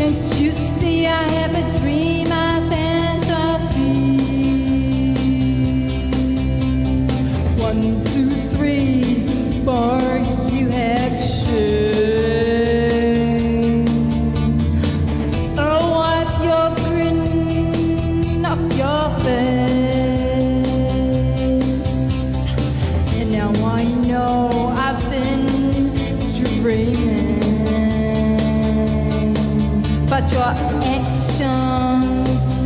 Can't you see I have a dream, a fantasy? 1, 2, 3, 4, you have shame. Oh, wipe your grin off your face. And now I know I've been dreaming, but your actions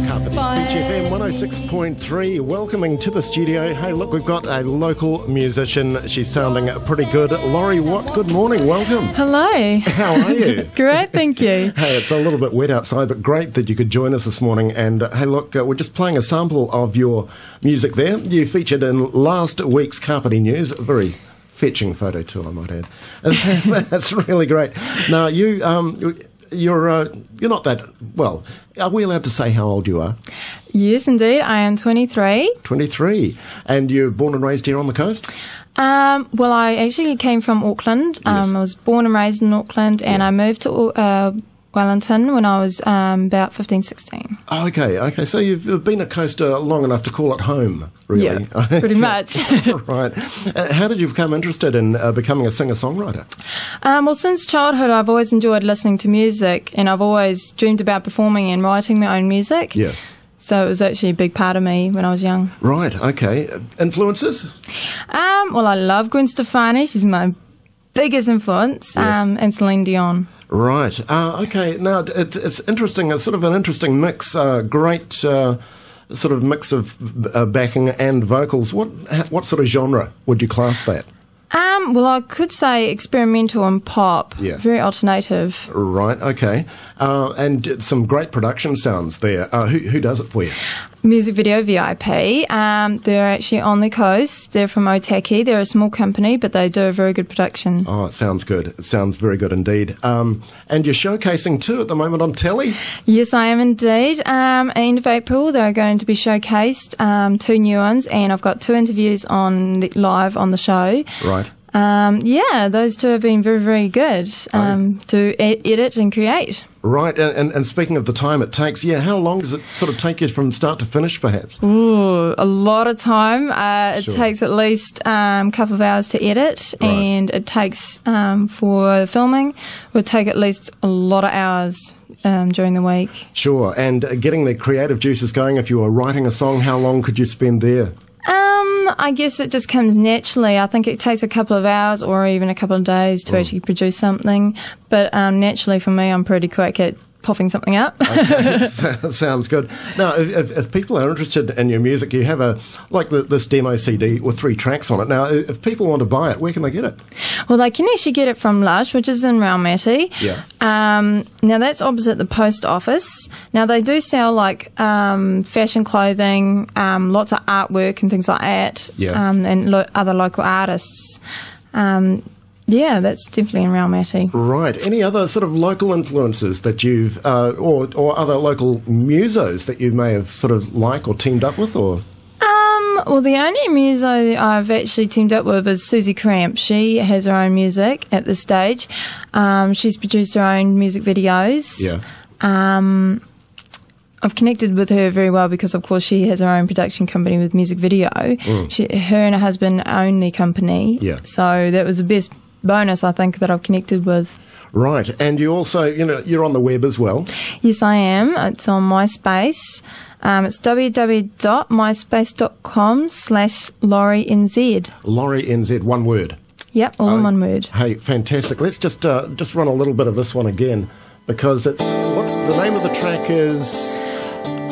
Kapiti, Beach FM 106.3, welcoming to the studio. Hey, look, we've got a local musician. She's sounding pretty good. Laurie Watt, good morning, welcome. Hello. How are you? Great, thank you. Hey, it's a little bit wet outside, but great that you could join us this morning. And hey, look, we're just playing a sample of your music there. You featured in last week's Kapiti News, a very fetching photo too, I might add. That's really great. Now, you're not that, well, are we allowed to say how old you are? Yes, indeed. I am 23. 23. And you're born and raised here on the coast? Well, I actually came from Auckland. Yes. I was born and raised in Auckland, and I moved to Wellington when I was about 15, 16. Oh, okay. So you've been a coaster long enough to call it home, really? Yeah, pretty much. Right. How did you become interested in becoming a singer-songwriter? Well, since childhood, I've always enjoyed listening to music, and I've always dreamed about performing and writing my own music. Yeah. So it was actually a big part of me when I was young. Right, okay. Influences? Well, I love Gwen Stefani. She's my biggest influence, Yes. and Celine Dion. Right. Okay. Now, it's interesting. It's sort of an interesting mix. Great sort of mix of backing and vocals. What sort of genre would you class that? Well, I could say experimental and pop. Yeah. Very alternative. Right. Okay. And some great production sounds there. Who does it for you? Music Video VIP. They're actually on the coast. They're from Otaki. They're a small company, but they do a very good production. Oh, it sounds good. It sounds very good indeed. And you're showcasing too at the moment on telly? Yes, I am indeed. End of April, they're going to be showcased, 2 new ones, and I've got 2 interviews live on the show. Right. Yeah, those 2 have been very, very good to edit and create. Right. And speaking of the time it takes, how long does it sort of take you from start to finish, perhaps? Ooh, a lot of time. It Sure. takes at least a couple of hours to edit, Right. and it takes, for filming, would take at least a lot of hours during the week. Sure. And getting the creative juices going, if you were writing a song, how long could you spend there? I guess it just comes naturally. I think it takes a couple of hours or even a couple of days to actually produce something. But naturally for me, I'm pretty quick at popping something up. Okay. Sounds good. Now, if people are interested in your music, you have this demo CD with 3 tracks on it. Now, if people want to buy it, where can they get it? Well, they can actually get it from Lush, which is in Raumati. Yeah. Now, that's opposite the post office. Now, they do sell, fashion clothing, lots of artwork and things like that, Yeah. and other local artists. Yeah, that's definitely in Raumati. Right. Any other sort of local influences that you've, or other local musos that you may have sort of or teamed up with, or? Well, the only muso I've actually teamed up with is Susie Cramp. She has her own music at this stage. She's produced her own music videos. Yeah. I've connected with her very well because, of course, she has her own production company with music video. Her and her husband own the company. Yeah. So that was the best bonus, I think, that I've connected with. Right. And you also, you're on the web as well. Yes, I am. It's on MySpace. It's www.myspace.com/LaurieNZ. Laurie NZ, one word. Yep, all in one word. Hey, fantastic. Let's just run a little bit of this one again, because the name of the track is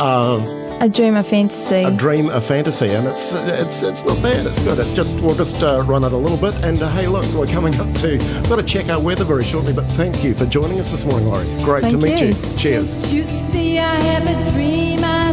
A Dream of Fantasy. A Dream of Fantasy, and it's not bad. It's good. We'll just run it a little bit, and hey, look, we're coming up to. We've got to check our weather very shortly, but thank you for joining us this morning, Laurie. Great to meet you. Cheers. You see, I have a dream, I